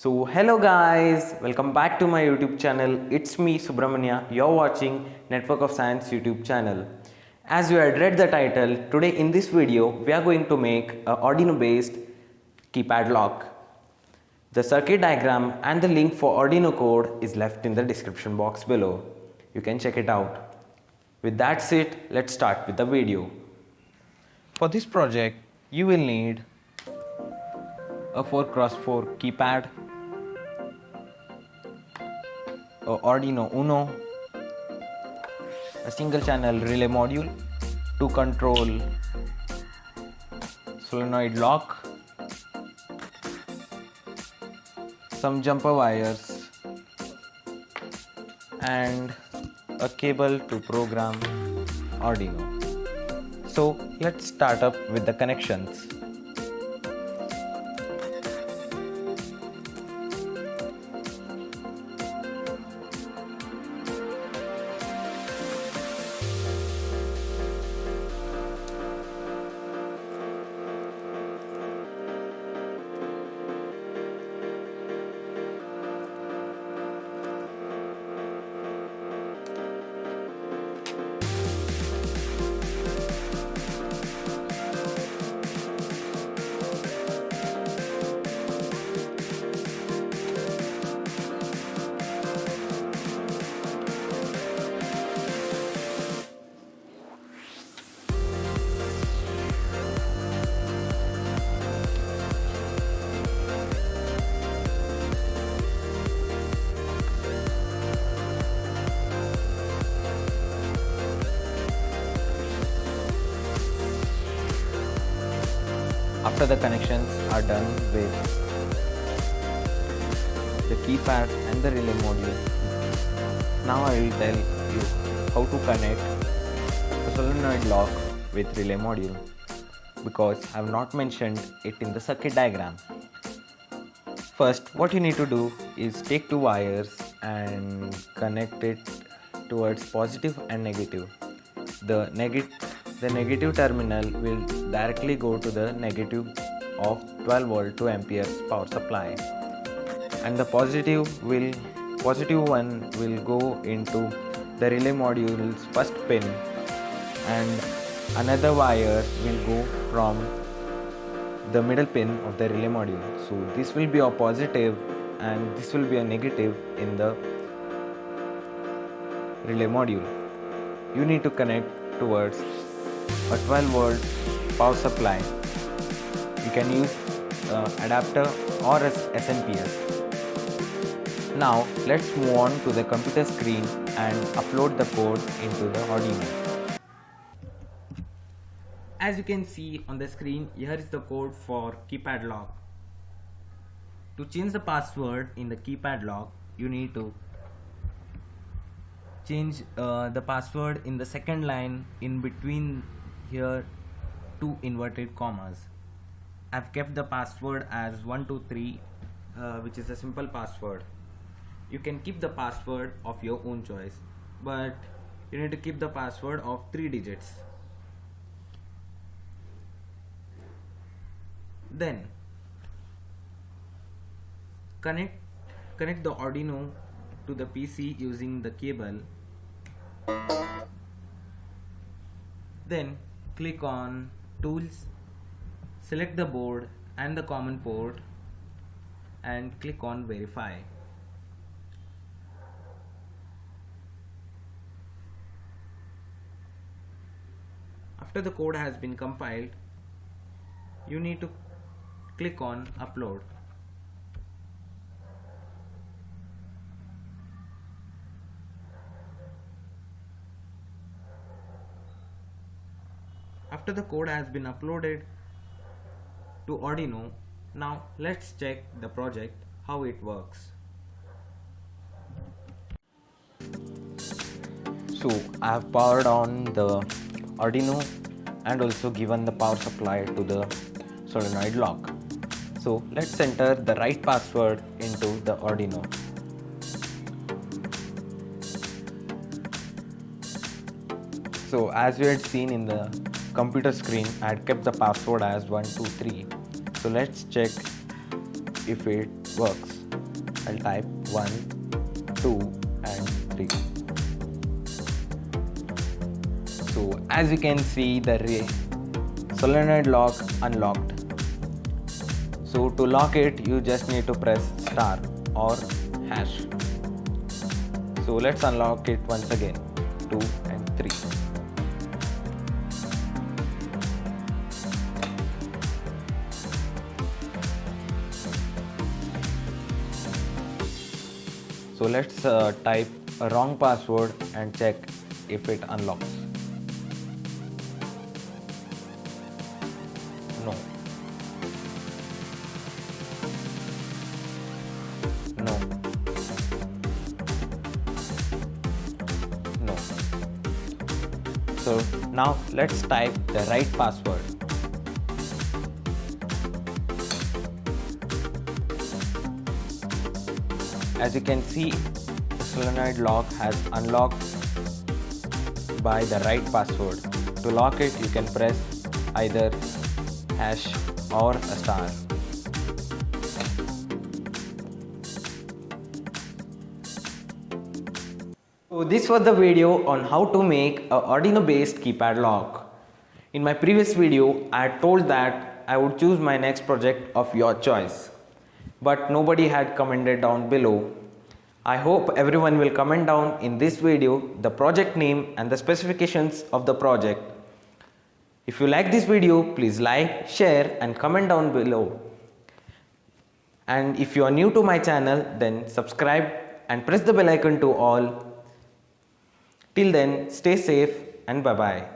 Hello guys, welcome back to my YouTube channel. It's me Subramania. You're watching Network of Science YouTube channel. As you had read the title, today in this video we are going to make a Arduino based keypad lock. The circuit diagram and the link for Arduino code is left in the description box below. You can check it out. With that said, let's start with the video. For this project, you will need a 4x4 keypad, a Arduino Uno, a single channel relay module to control solenoid lock, some jumper wires and a cable to program Arduino. So let's start up with the connections. After the connections are done with the keypad and the relay module, now I will tell you how to connect the solenoid lock with relay module, because I have not mentioned it in the circuit diagram. First, what you need to do is take two wires and connect it towards positive and negative. The negative terminal will directly go to the negative of 12 volt 2 amperes power supply, and the positive one will go into the relay module's first pin, and another wire will go from the middle pin of the relay module. So this will be a positive and this will be a negative in the relay module. You need to connect towards a 12 volt power supply. You can use adapter or SNPS. Now let's move on to the computer screen and upload the code into the Arduino. As you can see on the screen, here is the code for keypad lock. To change the password in the keypad lock, you need to change the password in the second line in between here two inverted commas. I've kept the password as 123, which is a simple password. You can keep the password of your own choice, but you need to keep the password of 3 digits. Then connect the Arduino to the PC using the cable. Then click on Tools, select the board and the common port and click on Verify. After the code has been compiled, you need to click on Upload. After the code has been uploaded to Arduino, now let's check the project, how it works. So I have powered on the Arduino and also given the power supply to the solenoid lock. So let's enter the right password into the Arduino. So as we had seen in the computer screen, I had kept the password as 123. So let's check if it works. I'll type 1, 2 and 3. So as you can see, the solenoid lock unlocked. So to lock it, you just need to press star or hash. So let's unlock it once again. 2 and 3. So let's type a wrong password and check if it unlocks. No. No. No. So now let's type the right password. As you can see, the solenoid lock has unlocked by the right password. To lock it, you can press either hash or a star. So this was the video on how to make a Arduino based keypad lock. In my previous video, I had told that I would choose my next project of your choice, but nobody had commented down below. I hope everyone will comment down in this video the project name and the specifications of the project. If you like this video, please like, share and comment down below. And if you are new to my channel, then subscribe and press the bell icon to all. Till then, stay safe and bye bye.